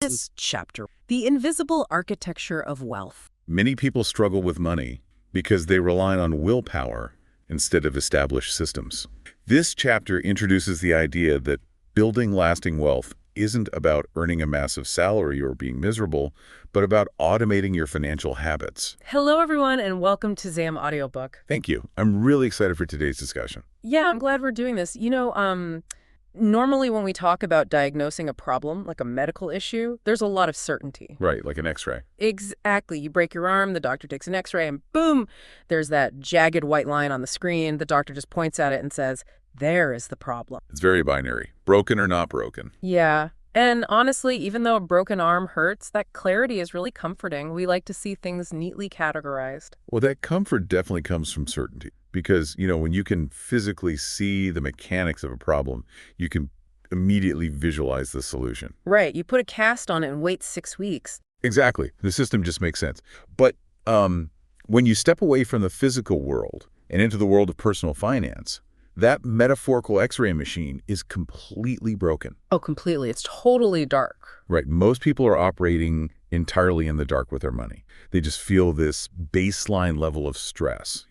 This chapter, The Invisible Architecture of Wealth. Many people struggle with money because they rely on willpower instead of established systems. This chapter introduces the idea that building lasting wealth isn't about earning a massive salary or being miserable, but about automating your financial habits. Hello, everyone, and welcome to ZAM Audiobook. Thank you. I'm really excited for today's discussion. Yeah, I'm glad we're doing this. Normally when we talk about diagnosing a problem, like a medical issue, there's a lot of certainty. Right, like an X-ray. Exactly. You break your arm, the doctor takes an X-ray, and boom, there's that jagged white line on the screen. The doctor just points at it and says, there is the problem. It's very binary. Broken or not broken. Yeah. And honestly, even though a broken arm hurts, that clarity is really comforting. We like to see things neatly categorized. Well, that comfort definitely comes from certainty. Because, when you can physically see the mechanics of a problem, you can immediately visualize the solution. Right. You put a cast on it and wait 6 weeks. Exactly. The system just makes sense. But when you step away from the physical world and into the world of personal finance, that metaphorical X-ray machine is completely broken. Oh, completely. It's totally dark. Right. Most people are operating entirely in the dark with their money. They just feel this baseline level of stress,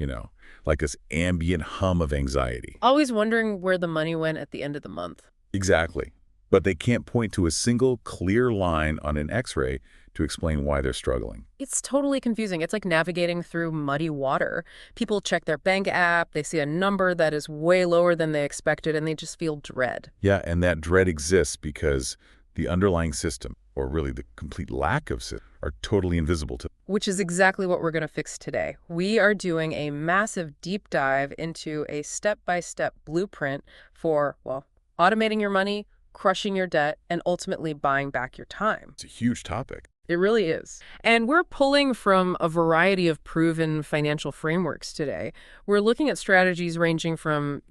like this ambient hum of anxiety. Always wondering where the money went at the end of the month. Exactly. But they can't point to a single clear line on an X-ray to explain why they're struggling. It's totally confusing. It's like navigating through muddy water. People check their bank app, they see a number that is way lower than they expected, and they just feel dread. Yeah, and that dread exists because the underlying system, or really the complete lack of system, are totally invisible to them. Which is exactly what we're going to fix today. We are doing a massive deep dive into a step-by-step blueprint for, automating your money, crushing your debt, and ultimately buying back your time. It's a huge topic. It really is. And we're pulling from a variety of proven financial frameworks today. We're looking at strategies ranging from,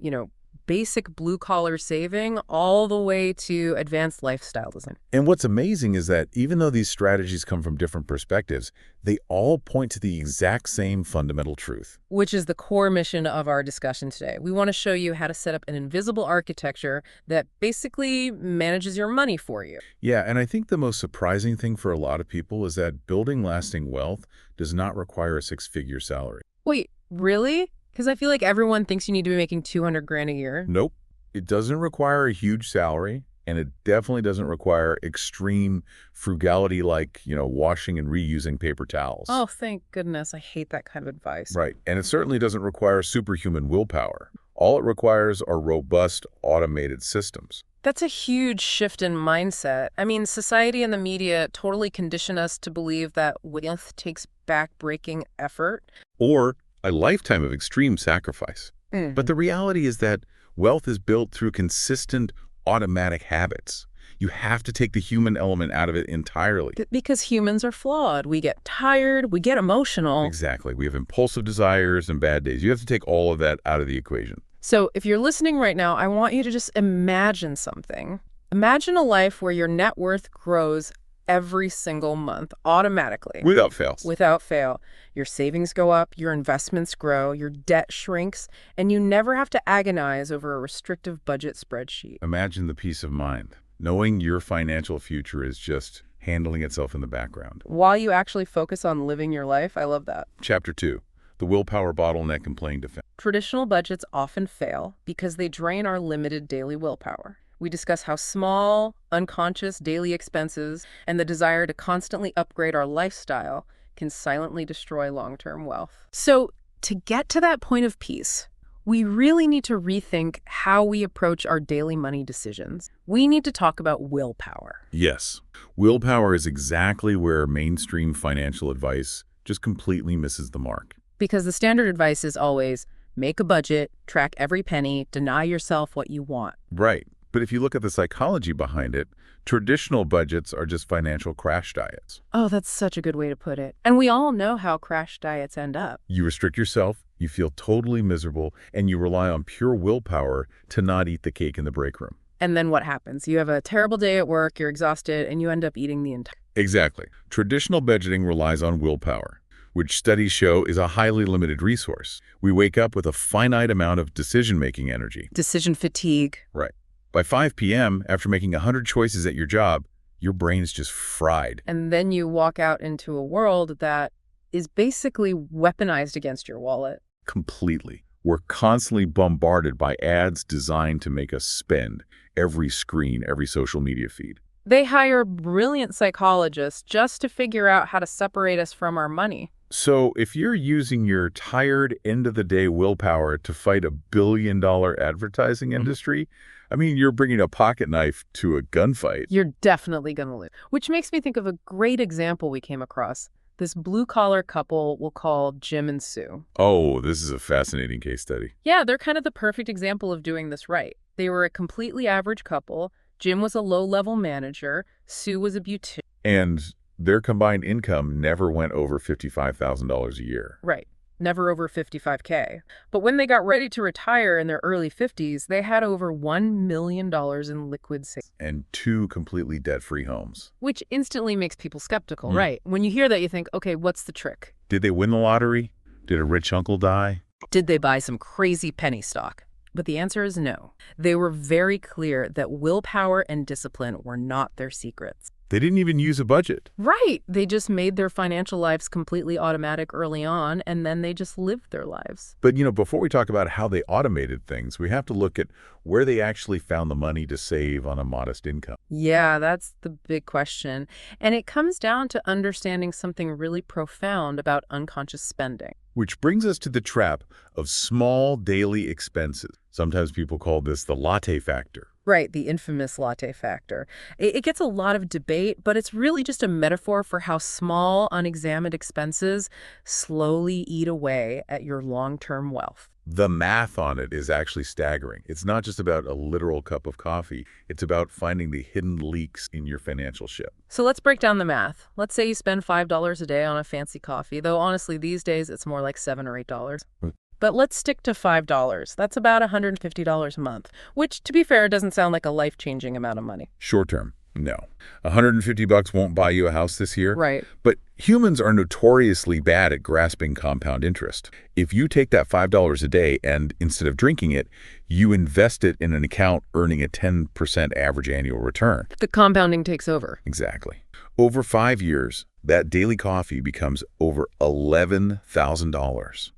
basic blue-collar saving all the way to advanced lifestyle design. And what's amazing is that even though these strategies come from different perspectives, they all point to the exact same fundamental truth. Which is the core mission of our discussion today. We want to show you how to set up an invisible architecture that basically manages your money for you. Yeah, and I think the most surprising thing for a lot of people is that building lasting wealth does not require a six-figure salary. Wait, really? Because I feel like everyone thinks you need to be making $200,000 a year. Nope. It doesn't require a huge salary, and it definitely doesn't require extreme frugality like, washing and reusing paper towels. Oh, thank goodness. I hate that kind of advice. Right. And it certainly doesn't require superhuman willpower. All it requires are robust, automated systems. That's a huge shift in mindset. I mean, society and the media totally condition us to believe that wealth takes back-breaking effort. Or a lifetime of extreme sacrifice. But the reality is that wealth is built through consistent automatic habits. You have to take the human element out of it entirely. Because humans are flawed. We get tired, we get emotional. Exactly. We have impulsive desires and bad days. You have to take all of that out of the equation. So if you're listening right now, I want you to just imagine something. Imagine a life where your net worth grows every single month, automatically. Without fail. Without fail. Your savings go up, your investments grow, your debt shrinks, and you never have to agonize over a restrictive budget spreadsheet. Imagine the peace of mind, knowing your financial future is just handling itself in the background. While you actually focus on living your life, I love that. Chapter 2, the willpower bottleneck and playing defense. Traditional budgets often fail because they drain our limited daily willpower. We discuss how small, unconscious daily expenses and the desire to constantly upgrade our lifestyle can silently destroy long-term wealth. So, to get to that point of peace, we really need to rethink how we approach our daily money decisions. We need to talk about willpower. Yes. Willpower is exactly where mainstream financial advice just completely misses the mark. Because the standard advice is always, make a budget, track every penny, deny yourself what you want. Right. But if you look at the psychology behind it, traditional budgets are just financial crash diets. Oh, that's such a good way to put it. And we all know how crash diets end up. You restrict yourself, you feel totally miserable, and you rely on pure willpower to not eat the cake in the break room. And then what happens? You have a terrible day at work, you're exhausted, and you end up eating the entire... Exactly. Traditional budgeting relies on willpower, which studies show is a highly limited resource. We wake up with a finite amount of decision-making energy. Decision fatigue. Right. By 5 p.m., after making 100 choices at your job, your brain's just fried. And then you walk out into a world that is basically weaponized against your wallet. Completely. We're constantly bombarded by ads designed to make us spend. Every screen, every social media feed. They hire brilliant psychologists just to figure out how to separate us from our money. So if you're using your tired end-of-the-day willpower to fight a billion-dollar advertising industry, I mean, you're bringing a pocket knife to a gunfight. You're definitely going to lose. Which makes me think of a great example we came across. This blue-collar couple we'll call Jim and Sue. Oh, this is a fascinating case study. Yeah, they're kind of the perfect example of doing this right. They were a completely average couple. Jim was a low-level manager. Sue was a beautician. And their combined income never went over $55,000 a year. Right. Never over $55K. But when they got ready to retire in their early 50s, they had over $1 million in liquid savings. And 2 completely debt-free homes. Which instantly makes people skeptical, right? When you hear that, you think, okay, what's the trick? Did they win the lottery? Did a rich uncle die? Did they buy some crazy penny stock? But the answer is no. They were very clear that willpower and discipline were not their secrets. They didn't even use a budget. Right. They just made their financial lives completely automatic early on, and then they just lived their lives. But, before we talk about how they automated things, we have to look at where they actually found the money to save on a modest income. Yeah, that's the big question. And it comes down to understanding something really profound about unconscious spending. Which brings us to the trap of small daily expenses. Sometimes people call this the latte factor. Right, the infamous latte factor. It gets a lot of debate, but it's really just a metaphor for how small, unexamined expenses slowly eat away at your long-term wealth. The math on it is actually staggering. It's not just about a literal cup of coffee. It's about finding the hidden leaks in your financial ship. So let's break down the math. Let's say you spend $5 a day on a fancy coffee, though honestly these days it's more like $7 or $8. But let's stick to $5. That's about $150 a month, which, to be fair, doesn't sound like a life-changing amount of money. Short term, no. $150 won't buy you a house this year. Right. But humans are notoriously bad at grasping compound interest. If you take that $5 a day and, instead of drinking it, you invest it in an account earning a 10% average annual return. The compounding takes over. Exactly. Over 5 years, that daily coffee becomes over $11,000.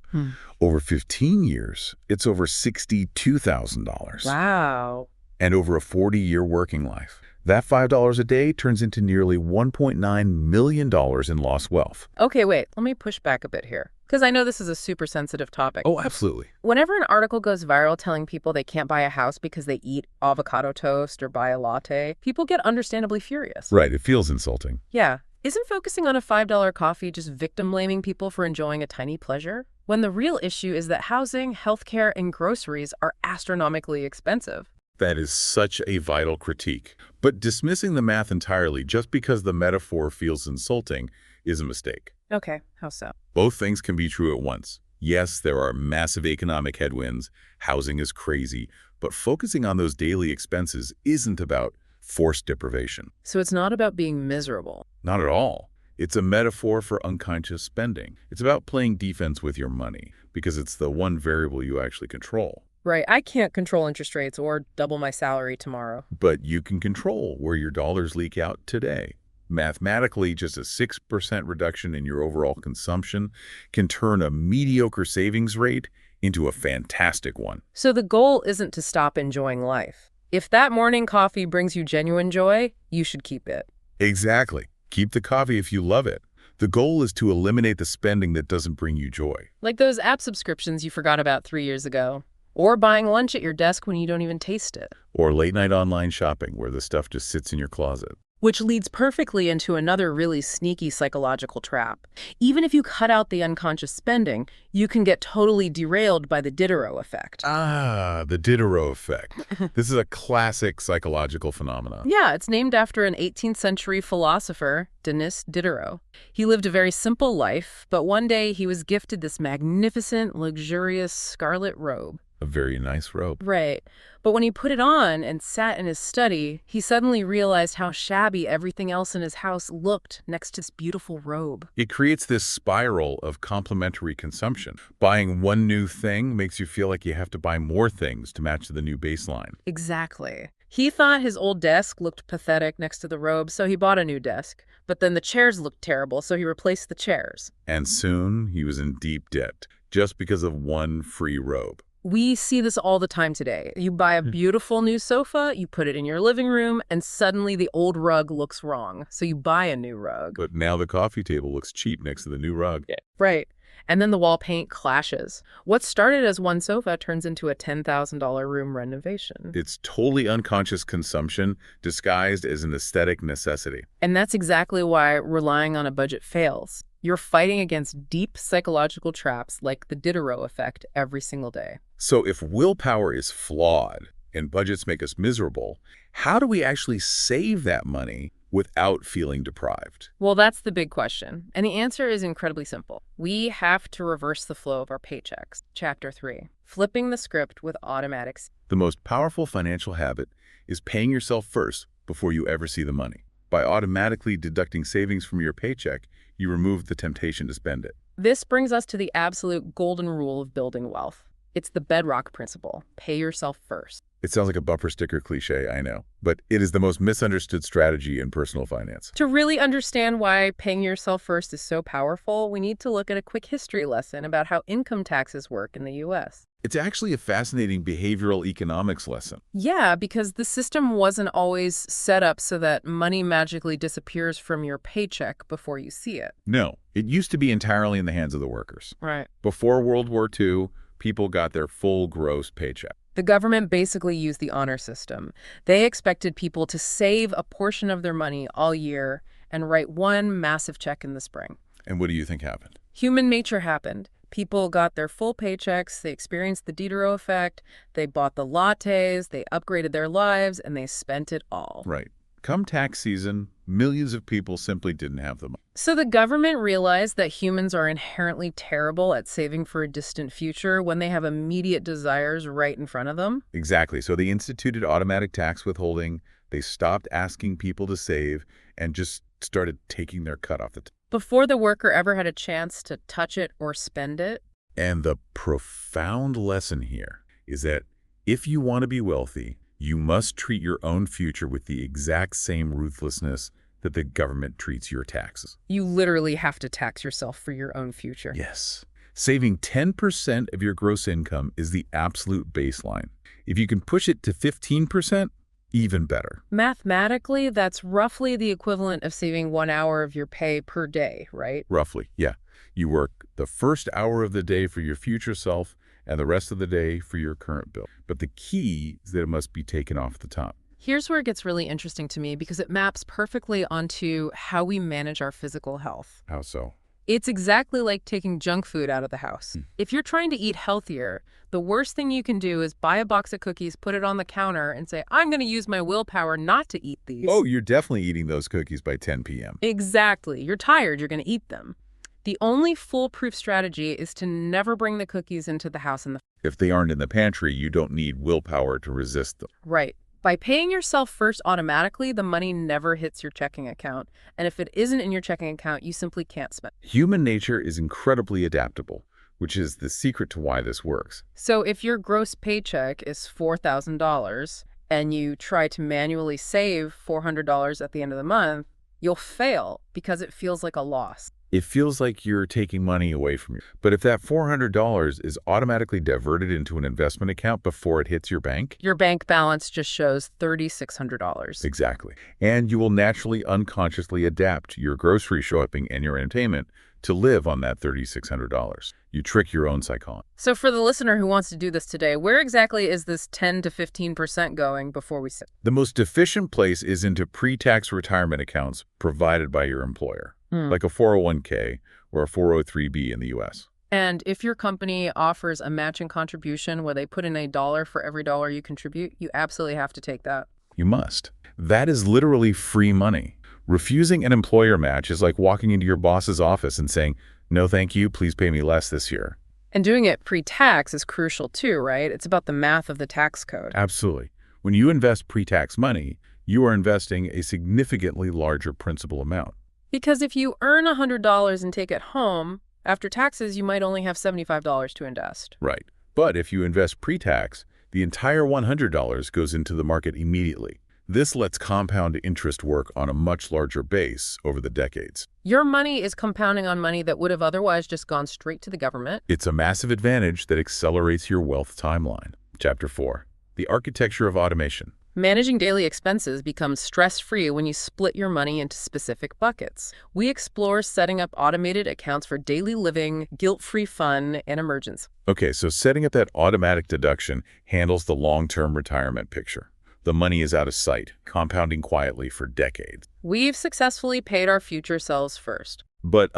Over 15 years, it's over $62,000. Wow. And over a 40-year working life, that $5 a day turns into nearly $1.9 million in lost wealth. Okay, wait, let me push back a bit here, because I know this is a super sensitive topic. Oh, absolutely. Whenever an article goes viral telling people they can't buy a house because they eat avocado toast or buy a latte, people get understandably furious. Right, it feels insulting. Yeah. Isn't focusing on a $5 coffee just victim-blaming people for enjoying a tiny pleasure? When the real issue is that housing, healthcare, and groceries are astronomically expensive. That is such a vital critique. But dismissing the math entirely just because the metaphor feels insulting is a mistake. Okay, how so? Both things can be true at once. Yes, there are massive economic headwinds, housing is crazy, but focusing on those daily expenses isn't about forced deprivation. So it's not about being miserable. Not at all. It's a metaphor for unconscious spending. It's about playing defense with your money because it's the one variable you actually control. Right, I can't control interest rates or double my salary tomorrow. But you can control where your dollars leak out today. Mathematically, just a 6% reduction in your overall consumption can turn a mediocre savings rate into a fantastic one. So the goal isn't to stop enjoying life. If that morning coffee brings you genuine joy, you should keep it. Exactly. Keep the coffee if you love it. The goal is to eliminate the spending that doesn't bring you joy. Like those app subscriptions you forgot about 3 years ago. Or buying lunch at your desk when you don't even taste it. Or late-night online shopping where the stuff just sits in your closet. Which leads perfectly into another really sneaky psychological trap. Even if you cut out the unconscious spending, you can get totally derailed by the Diderot effect. Ah, the Diderot effect. This is a classic psychological phenomenon. Yeah, it's named after an 18th century philosopher, Denis Diderot. He lived a very simple life, but one day he was gifted this magnificent, luxurious scarlet robe. A very nice robe. Right. But when he put it on and sat in his study, he suddenly realized how shabby everything else in his house looked next to this beautiful robe. It creates this spiral of complementary consumption. Buying one new thing makes you feel like you have to buy more things to match the new baseline. Exactly. He thought his old desk looked pathetic next to the robe, so he bought a new desk. But then the chairs looked terrible, so he replaced the chairs. And soon he was in deep debt just because of one free robe. We see this all the time today. You buy a beautiful new sofa, you put it in your living room, and suddenly the old rug looks wrong. So you buy a new rug. But now the coffee table looks cheap next to the new rug. Yeah. Right. And then the wall paint clashes. What started as one sofa turns into a $10,000 room renovation. It's totally unconscious consumption disguised as an aesthetic necessity. And that's exactly why relying on a budget fails. You're fighting against deep psychological traps like the Diderot effect every single day. So if willpower is flawed and budgets make us miserable, how do we actually save that money without feeling deprived? Well, that's the big question. And the answer is incredibly simple. We have to reverse the flow of our paychecks. Chapter 3, Flipping the Script with Automatics. The most powerful financial habit is paying yourself first before you ever see the money. By automatically deducting savings from your paycheck, you remove the temptation to spend it. This brings us to the absolute golden rule of building wealth. It's the bedrock principle. Pay yourself first. It sounds like a bumper sticker cliche, I know, but it is the most misunderstood strategy in personal finance. To really understand why paying yourself first is so powerful, we need to look at a quick history lesson about how income taxes work in the U.S. It's actually a fascinating behavioral economics lesson. Yeah, because the system wasn't always set up so that money magically disappears from your paycheck before you see it. No, it used to be entirely in the hands of the workers. Right. Before World War II, people got their full gross paycheck. The government basically used the honor system. They expected people to save a portion of their money all year and write one massive check in the spring. And what do you think happened? Human nature happened. People got their full paychecks, they experienced the Diderot effect, they bought the lattes, they upgraded their lives, and they spent it all. Right. Come tax season, millions of people simply didn't have the money. So the government realized that humans are inherently terrible at saving for a distant future when they have immediate desires right in front of them. Exactly. So they instituted automatic tax withholding. They stopped asking people to save and just started taking their cut off the top. Before the worker ever had a chance to touch it or spend it. And the profound lesson here is that if you want to be wealthy, you must treat your own future with the exact same ruthlessness that the government treats your taxes. You literally have to tax yourself for your own future. Yes. Saving 10% of your gross income is the absolute baseline. If you can push it to 15%, even better. Mathematically, that's roughly the equivalent of saving 1 hour of your pay per day, right? Roughly, yeah. You work the first hour of the day for your future self and the rest of the day for your current bill. But the key is that it must be taken off the top. Here's where it gets really interesting to me because it maps perfectly onto how we manage our physical health. How so? It's exactly like taking junk food out of the house. If you're trying to eat healthier, the worst thing you can do is buy a box of cookies, put it on the counter, and say, I'm going to use my willpower not to eat these. Oh, you're definitely eating those cookies by 10 p.m. Exactly. You're tired. You're going to eat them. The only foolproof strategy is to never bring the cookies into the house in the If they aren't in the pantry, you don't need willpower to resist them. Right. By paying yourself first automatically, the money never hits your checking account. And if it isn't in your checking account, you simply can't spend. Human nature is incredibly adaptable, which is the secret to why this works. So if your gross paycheck is $4,000 and you try to manually save $400 at the end of the month, you'll fail because it feels like a loss. It feels like you're taking money away from you. But if that $400 is automatically diverted into an investment account before it hits your bank? Your bank balance just shows $3,600. Exactly. And you will naturally unconsciously adapt your grocery shopping and your entertainment to live on that $3,600. You trick your own psychology. So for the listener who wants to do this today, where exactly is this 10 to 15% going before we sit? The most efficient place is into pre-tax retirement accounts provided by your employer, like a 401k or a 403b in the U.S. And if your company offers a matching contribution where they put in $1 for every dollar you contribute, you absolutely have to take that. You must. That is literally free money. Refusing an employer match is like walking into your boss's office and saying, no, thank you, please pay me less this year. And doing it pre-tax is crucial too, right? It's about the math of the tax code. Absolutely. When you invest pre-tax money, you are investing a significantly larger principal amount. Because if you earn $100 and take it home, after taxes, you might only have $75 to invest. Right. But if you invest pre-tax, The entire $100 goes into the market immediately. This lets compound interest work on a much larger base over the decades. Your money is compounding on money that would have otherwise just gone straight to the government. It's a massive advantage that accelerates your wealth timeline. Chapter 4. The Architecture of Automation. Managing daily expenses becomes stress-free when you split your money into specific buckets. We explore setting up automated accounts for daily living, guilt-free fun, and emergency. Okay, so setting up that automatic deduction handles the long-term retirement picture. The money is out of sight, compounding quietly for decades. We've successfully paid our future selves first. But,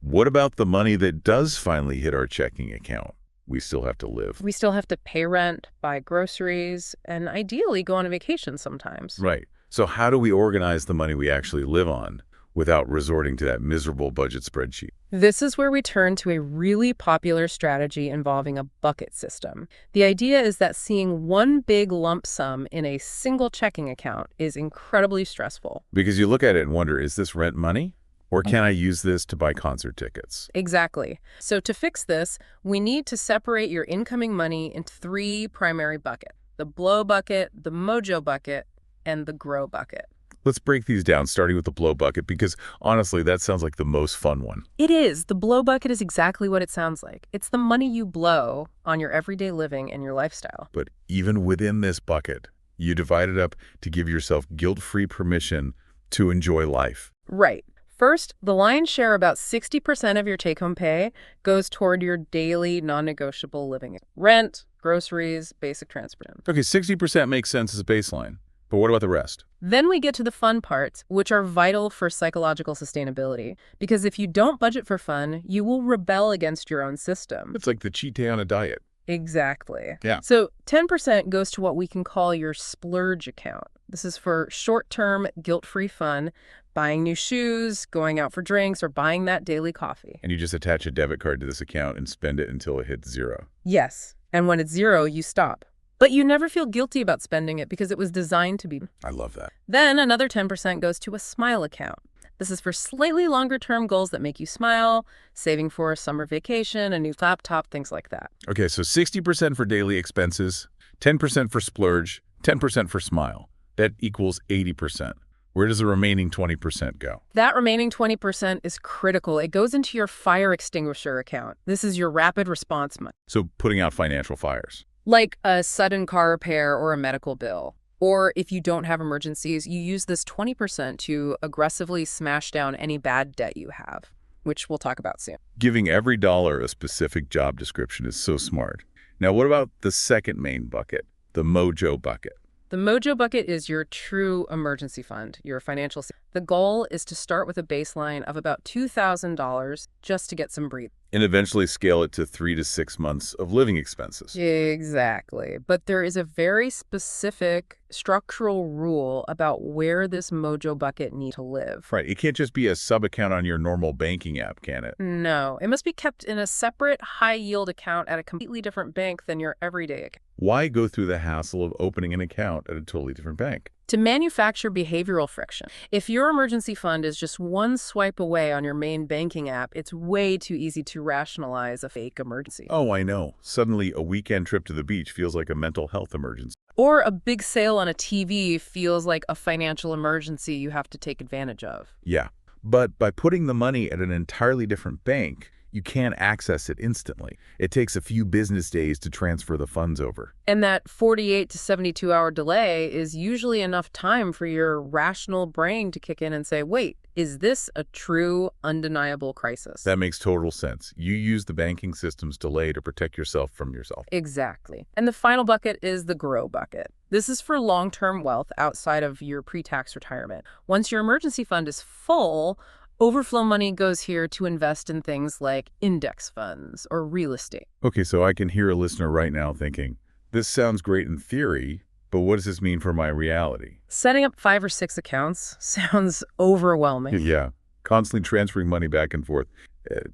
what about the money that does finally hit our checking account? We still have to live. We still have to pay rent, buy groceries, and ideally go on a vacation sometimes. Right. So how do we organize the money we actually live on without resorting to that miserable budget spreadsheet? This is where we turn to a really popular strategy involving a bucket system. The idea is that seeing one big lump sum in a single checking account is incredibly stressful. Because you look at it and wonder, is this rent money? Or can I use this to buy concert tickets? Exactly. So to fix this, we need to separate your incoming money into 3 primary buckets: the blow bucket, the mojo bucket, and the grow bucket. Let's break these down, starting with the blow bucket, because honestly, that sounds like the most fun one. It is. The blow bucket is exactly what it sounds like. It's the money you blow on your everyday living and your lifestyle. But even within this bucket, you divide it up to give yourself guilt-free permission to enjoy life. Right. First, the lion's share, about 60% of your take-home pay, goes toward your daily non-negotiable living. Rent, groceries, basic transportation. Okay, 60% makes sense as a baseline. But what about the rest? Then we get to the fun parts, which are vital for psychological sustainability. Because if you don't budget for fun, you will rebel against your own system. It's like the cheat day on a diet. Exactly. Yeah. So 10% goes to what we can call your splurge account. This is for short-term, guilt-free fun, buying new shoes, going out for drinks, or buying that daily coffee. And you just attach a debit card to this account and spend it until it hits 0. Yes. And when it's 0, you stop. But you never feel guilty about spending it because it was designed to be. I love that. Then another 10% goes to a smile account. This is for slightly longer-term goals that make you smile, saving for a summer vacation, a new laptop, things like that. Okay, so 60% for daily expenses, 10% for splurge, 10% for smile. That equals 80%. Where does the remaining 20% go? That remaining 20% is critical. It goes into your fire extinguisher account. This is your rapid response money. So putting out financial fires. Like a sudden car repair or a medical bill. Or if you don't have emergencies, you use this 20% to aggressively smash down any bad debt you have, which we'll talk about soon. Giving every dollar a specific job description is so smart. Now, what about the second main bucket, the mojo bucket? The mojo bucket is your true emergency fund, your financial. The goal is to start with a baseline of about $2,000 just to get some breathing. And eventually scale it to 3 to 6 months of living expenses. Exactly. But there is a very specific structural rule about where this mojo bucket needs to live. Right. It can't just be a sub-account on your normal banking app, can it? No. It must be kept in a separate high-yield account at a completely different bank than your everyday account. Why go through the hassle of opening an account at a totally different bank? To manufacture behavioral friction. If your emergency fund is just one swipe away on your main banking app, it's way too easy to rationalize a fake emergency. Oh, I know. Suddenly, a weekend trip to the beach feels like a mental health emergency. Or a big sale on a TV feels like a financial emergency you have to take advantage of. Yeah. But by putting the money at an entirely different bank, you can't access it instantly. It takes a few business days to transfer the funds over. And that 48 to 72-hour delay is usually enough time for your rational brain to kick in and say, wait, is this a true, undeniable crisis? That makes total sense. You use the banking system's delay to protect yourself from yourself. Exactly. And the final bucket is the grow bucket. This is for long-term wealth outside of your pre-tax retirement. Once your emergency fund is full, overflow money goes here to invest in things like index funds or real estate. Okay, so I can hear a listener right now thinking, this sounds great in theory, but what does this mean for my reality? Setting up 5 or 6 accounts sounds overwhelming. Yeah, constantly transferring money back and forth.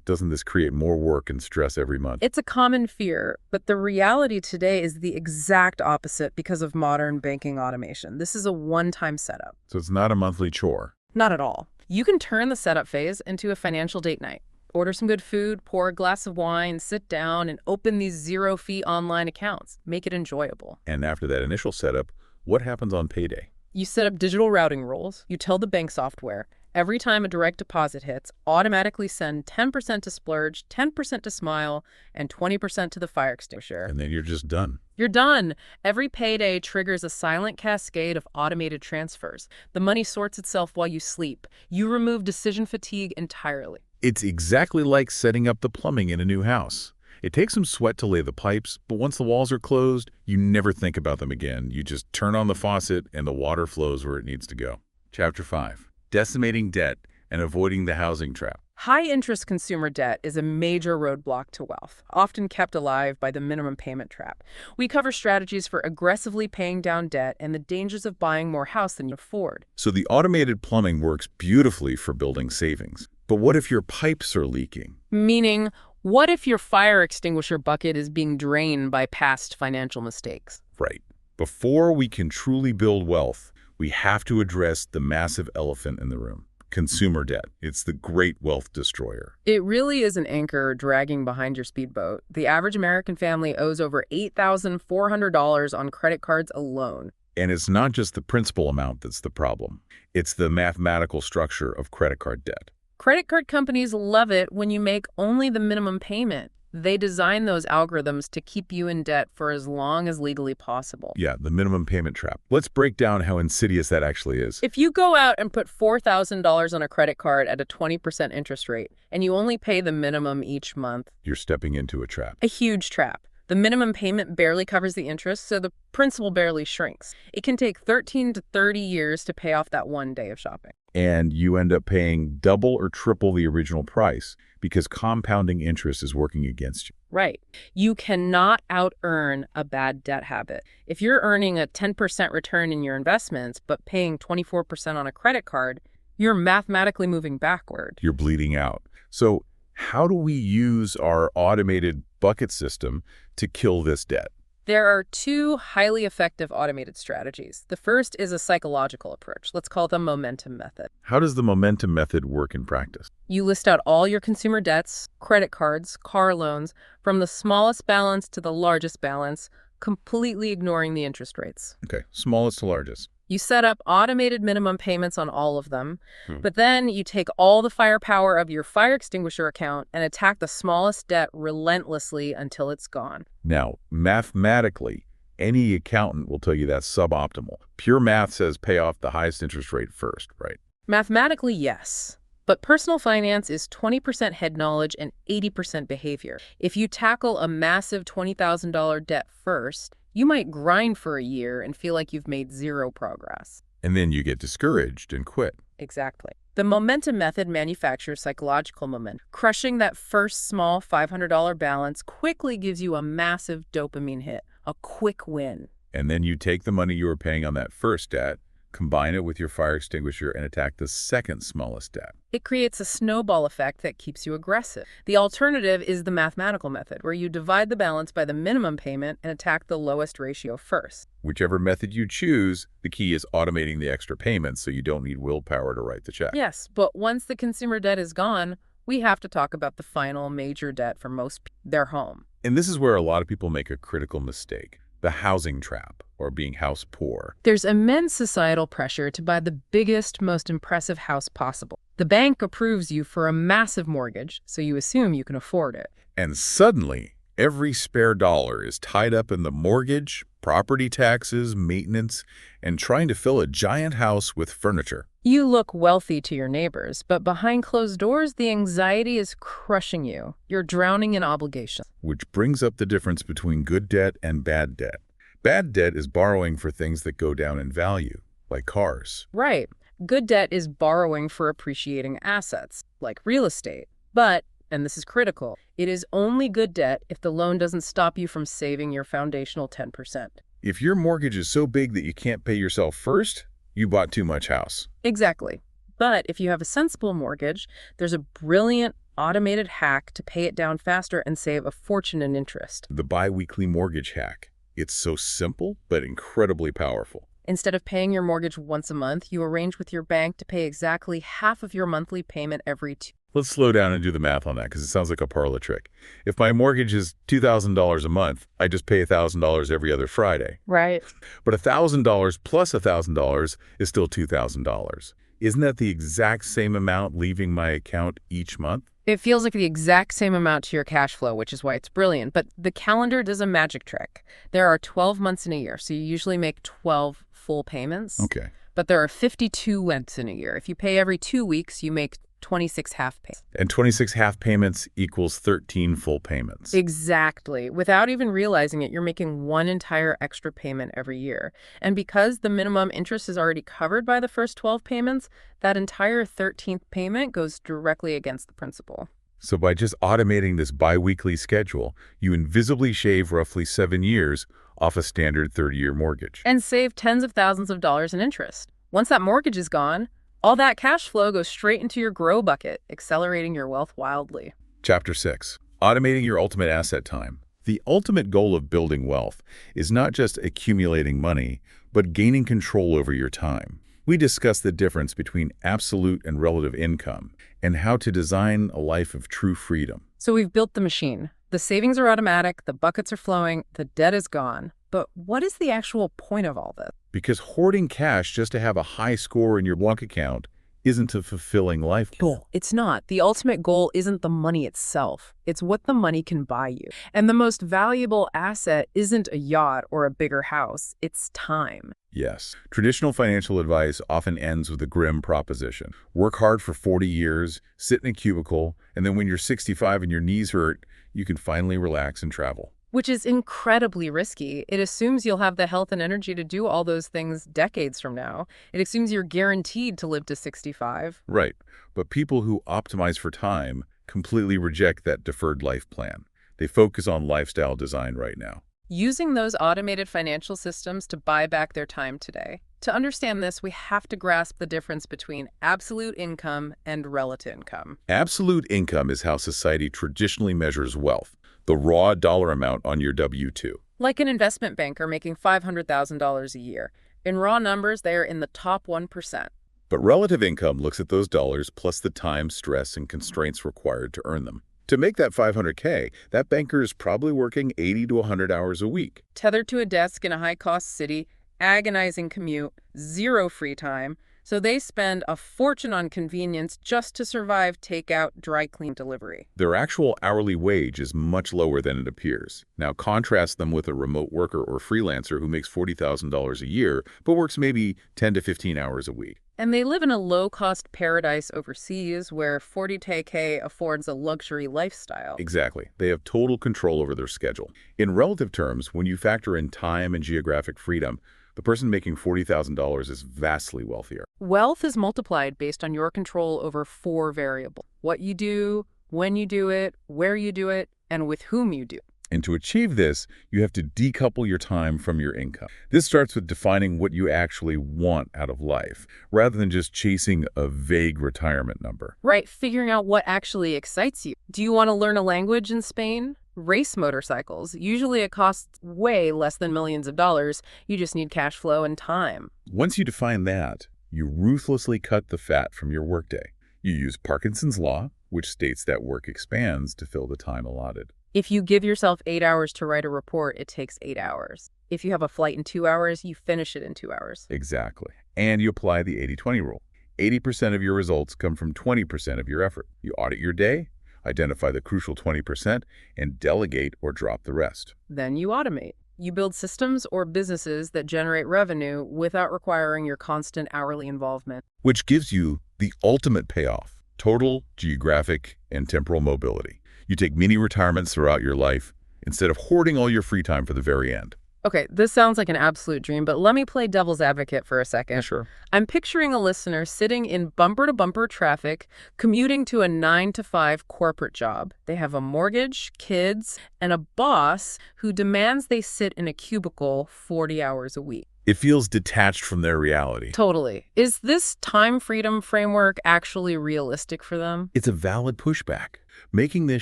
Doesn't this create more work and stress every month? It's a common fear, but the reality today is the exact opposite because of modern banking automation. This is a one-time setup. So it's not a monthly chore. Not at all. You can turn the setup phase into a financial date night. Order some good food, pour a glass of wine, sit down, and open these zero-fee online accounts. Make it enjoyable. And after that initial setup, what happens on payday? You set up digital routing rules. You tell the bank software, every time a direct deposit hits, automatically send 10% to Splurge, 10% to Smile, and 20% to the fire extinguisher. And then you're just done. You're done. Every payday triggers a silent cascade of automated transfers. The money sorts itself while you sleep. You remove decision fatigue entirely. It's exactly like setting up the plumbing in a new house. It takes some sweat to lay the pipes, but once the walls are closed, you never think about them again. You just turn on the faucet and the water flows where it needs to go. Chapter 5. Decimating Debt and Avoiding the Housing Trap. High-interest consumer debt is a major roadblock to wealth, often kept alive by the minimum payment trap. We cover strategies for aggressively paying down debt and the dangers of buying more house than you afford. So the automated plumbing works beautifully for building savings. But what if your pipes are leaking? Meaning, what if your fire extinguisher bucket is being drained by past financial mistakes? Right. Before we can truly build wealth, we have to address the massive elephant in the room. Consumer debt. It's the great wealth destroyer. It really is an anchor dragging behind your speedboat. The average American family owes over $8,400 on credit cards alone. And it's not just the principal amount that's the problem. It's the mathematical structure of credit card debt. Credit card companies love it when you make only the minimum payment. They design those algorithms to keep you in debt for as long as legally possible. Yeah, the minimum payment trap. Let's break down how insidious that actually is. If you go out and put $4,000 on a credit card at a 20% interest rate, and you only pay the minimum each month, You're stepping into a trap. a huge trap. The minimum payment barely covers the interest, so the principal barely shrinks. It can take 13 to 30 years to pay off that one day of shopping. And you end up paying double or triple the original price because compounding interest is working against you. Right. You cannot out-earn a bad debt habit. If you're earning a 10% return in your investments but paying 24% on a credit card, you're mathematically moving backward. You're bleeding out. So how do we use our automated bucket system to kill this debt? There are two highly effective automated strategies. The first is a psychological approach. Let's call it the momentum method. How does the momentum method work in practice? You list out all your consumer debts, credit cards, car loans, from the smallest balance to the largest balance, completely ignoring the interest rates. Okay, smallest to largest. You set up automated minimum payments on all of them, but then you take all the firepower of your fire extinguisher account and attack the smallest debt relentlessly until it's gone. Now, mathematically, any accountant will tell you that's suboptimal. Pure math says pay off the highest interest rate first, right? Mathematically, yes. But personal finance is 20% head knowledge and 80% behavior. If you tackle a massive $20,000 debt first, you might grind for a year and feel like you've made zero progress. And then you get discouraged and quit. Exactly. The momentum method manufactures psychological momentum. Crushing that first small $500 balance quickly gives you a massive dopamine hit, a quick win. And then you take the money you were paying on that first debt, combine it with your fire extinguisher, and attack the second smallest debt. It creates a snowball effect that keeps you aggressive. The alternative is the mathematical method, where you divide the balance by the minimum payment and attack the lowest ratio first. Whichever method you choose, the key is automating the extra payments so you don't need willpower to write the check. Yes, but once the consumer debt is gone, we have to talk about the final major debt for most people, their home. And this is where a lot of people make a critical mistake. The housing trap, or being house poor. There's immense societal pressure to buy the biggest, most impressive house possible. The bank approves you for a massive mortgage, so you assume you can afford it. And suddenly, every spare dollar is tied up in the mortgage, property taxes, maintenance, and trying to fill a giant house with furniture. You look wealthy to your neighbors, but behind closed doors, the anxiety is crushing you. You're drowning in obligations. Which brings up the difference between good debt and bad debt. Bad debt is borrowing for things that go down in value, like cars. Right. Good debt is borrowing for appreciating assets, like real estate. But, and this is critical, it is only good debt if the loan doesn't stop you from saving your foundational 10%. If your mortgage is so big that you can't pay yourself first, you bought too much house. Exactly. But if you have a sensible mortgage, there's a brilliant automated hack to pay it down faster and save a fortune in interest. The biweekly mortgage hack. It's so simple, but incredibly powerful. Instead of paying your mortgage once a month, you arrange with your bank to pay exactly half of your monthly payment every 2. Let's slow down and do the math on that because it sounds like a parlor trick. If my mortgage is $2,000 a month, I just pay $1,000 every other Friday. Right. But $1,000 plus $1,000 is still $2,000. Isn't that the exact same amount leaving my account each month? It feels like the exact same amount to your cash flow, which is why it's brilliant. But the calendar does a magic trick. There are 12 months in a year, so you usually make 12 full payments. Okay. But there are 52 months in a year. If you pay every 2 weeks, you make 26 half payments. And 26 half payments equals 13 full payments. Exactly. Without even realizing it, you're making one entire extra payment every year. And because the minimum interest is already covered by the first 12 payments, that entire 13th payment goes directly against the principal. So by just automating this biweekly schedule, you invisibly shave roughly 7 years off a standard 30-year mortgage. And save tens of thousands of dollars in interest. Once that mortgage is gone, all that cash flow goes straight into your grow bucket, accelerating your wealth wildly. Chapter 6. Automating your ultimate asset time. The ultimate goal of building wealth is not just accumulating money, but gaining control over your time. We discuss the difference between absolute and relative income and how to design a life of true freedom. So we've built the machine. The savings are automatic, the buckets are flowing, the debt is gone. But what is the actual point of all this? Because hoarding cash just to have a high score in your bank account isn't a fulfilling life. No, it's not. The ultimate goal isn't the money itself. It's what the money can buy you. And the most valuable asset isn't a yacht or a bigger house. It's time. Yes. Traditional financial advice often ends with a grim proposition. Work hard for 40 years, sit in a cubicle, and then when you're 65 and your knees hurt, you can finally relax and travel. Which is incredibly risky. It assumes you'll have the health and energy to do all those things decades from now. It assumes you're guaranteed to live to 65. Right. But people who optimize for time completely reject that deferred life plan. They focus on lifestyle design right now. Using those automated financial systems to buy back their time today. To understand this, we have to grasp the difference between absolute income and relative income. Absolute income is how society traditionally measures wealth, the raw dollar amount on your W-2. Like an investment banker making $500,000 a year. In raw numbers, they are in the top 1%. But relative income looks at those dollars plus the time, stress, and constraints required to earn them. To make that $500K, that banker is probably working 80 to 100 hours a week. Tethered to a desk in a high-cost city, agonizing commute, zero free time, so they spend a fortune on convenience just to survive takeout, dry clean delivery. Their actual hourly wage is much lower than it appears. Now contrast them with a remote worker or freelancer who makes $40,000 a year, but works maybe 10 to 15 hours a week. And they live in a low-cost paradise overseas where 40K affords a luxury lifestyle. Exactly. They have total control over their schedule. In relative terms, when you factor in time and geographic freedom, the person making $40,000 is vastly wealthier. Wealth is multiplied based on your control over 4 variables. What you do, when you do it, where you do it, and with whom you do. And to achieve this, you have to decouple your time from your income. This starts with defining what you actually want out of life, rather than just chasing a vague retirement number. Right, figuring out what actually excites you. Do you want to learn a language in Spain? Race motorcycles. Usually it costs way less than millions of dollars. You just need cash flow and time. Once you define that, you ruthlessly cut the fat from your workday. You use Parkinson's law, which states that work expands to fill the time allotted. If you give yourself 8 hours to write a report, it takes 8 hours. If you have a flight in 2 hours, you finish it in 2 hours. Exactly. And you apply the 80-20 rule. 80% of your results come from 20% of your effort. You audit your day, identify the crucial 20%, and delegate or drop the rest. Then you automate. You build systems or businesses that generate revenue without requiring your constant hourly involvement. Which gives you the ultimate payoff: total, geographic, and temporal mobility. You take mini retirements throughout your life instead of hoarding all your free time for the very end. Okay, this sounds like an absolute dream, but let me play devil's advocate for a second. Yeah, sure. I'm picturing a listener sitting in bumper-to-bumper traffic, commuting to a 9-to-5 corporate job. They have a mortgage, kids, and a boss who demands they sit in a cubicle 40 hours a week. It feels detached from their reality. Totally. Is this time freedom framework actually realistic for them? It's a valid pushback. Making this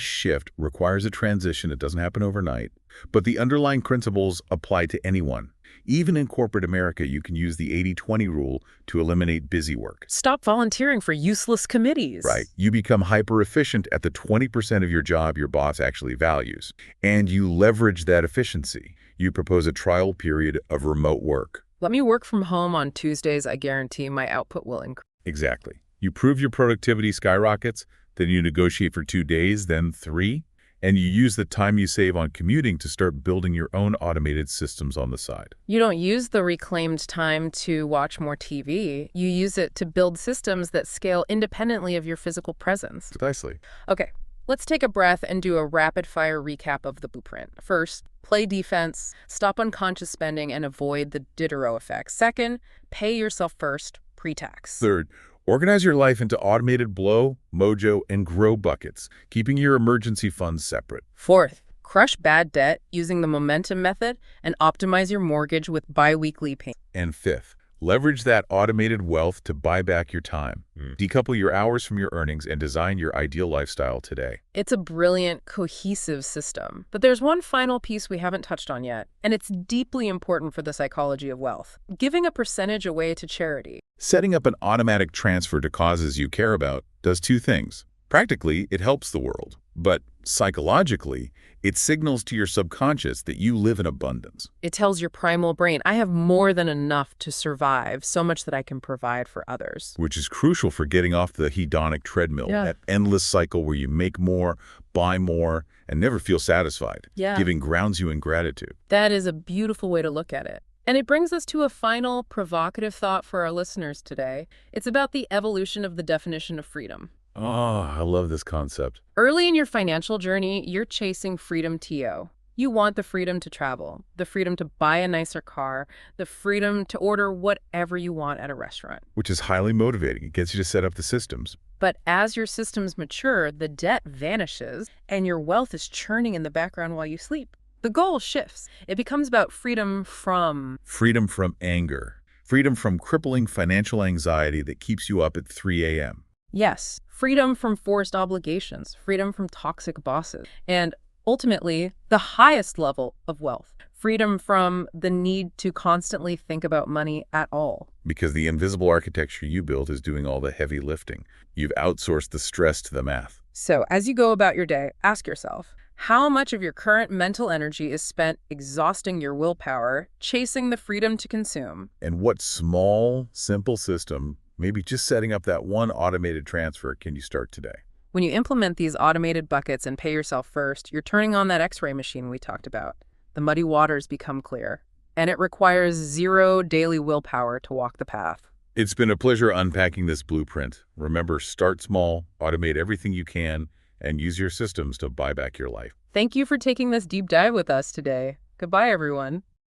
shift requires a transition. It doesn't happen overnight, but the underlying principles apply to anyone. Even in corporate America, you can use the 80-20 rule to eliminate busy work. Stop volunteering for useless committees. Right. You become hyper-efficient at the 20% of your job your boss actually values. And you leverage that efficiency. You propose a trial period of remote work. Let me work from home on Tuesdays. I guarantee my output will increase. Exactly. You prove your productivity skyrockets, then you negotiate for 2 days, then 3, and you use the time you save on commuting to start building your own automated systems on the side. You don't use the reclaimed time to watch more TV. You use it to build systems that scale independently of your physical presence. Precisely. Okay, let's take a breath and do a rapid-fire recap of the blueprint. First, play defense, stop unconscious spending, and avoid the Diderot effect. Second, pay yourself first, pre-tax. Third, organize your life into automated blow, mojo, and grow buckets, keeping your emergency funds separate. Fourth, crush bad debt using the momentum method and optimize your mortgage with bi-weekly payments. And fifth, leverage that automated wealth to buy back your time. Decouple your hours from your earnings and design your ideal lifestyle today. It's a brilliant, cohesive system. But there's one final piece we haven't touched on yet, and it's deeply important for the psychology of wealth. Giving a percentage away to charity. Setting up an automatic transfer to causes you care about does 2 things. Practically, it helps the world. But psychologically, it signals to your subconscious that you live in abundance. It tells your primal brain, I have more than enough to survive, so much that I can provide for others. Which is crucial for getting off the hedonic treadmill, that endless cycle where you make more, buy more, and never feel satisfied. Giving grounds you in gratitude. That is a beautiful way to look at it. And it brings us to a final provocative thought for our listeners today. It's about the evolution of the definition of freedom. Oh, I love this concept. Early in your financial journey, you're chasing freedom TO. You want the freedom to travel, the freedom to buy a nicer car, the freedom to order whatever you want at a restaurant. Which is highly motivating. It gets you to set up the systems. But as your systems mature, the debt vanishes and your wealth is churning in the background while you sleep. The goal shifts. It becomes about freedom from... Freedom from anger. Freedom from crippling financial anxiety that keeps you up at 3 a.m. Yes, freedom from forced obligations, freedom from toxic bosses, and ultimately, the highest level of wealth, freedom from the need to constantly think about money at all. Because the invisible architecture you built is doing all the heavy lifting. You've outsourced the stress to the math. So as you go about your day, ask yourself, how much of your current mental energy is spent exhausting your willpower, chasing the freedom to consume? And what small, simple system, maybe just setting up that one automated transfer, can you start today? When you implement these automated buckets and pay yourself first, you're turning on that X-ray machine we talked about. The muddy waters become clear, and it requires 0 daily willpower to walk the path. It's been a pleasure unpacking this blueprint. Remember, start small, automate everything you can, and use your systems to buy back your life. Thank you for taking this deep dive with us today. Goodbye, everyone.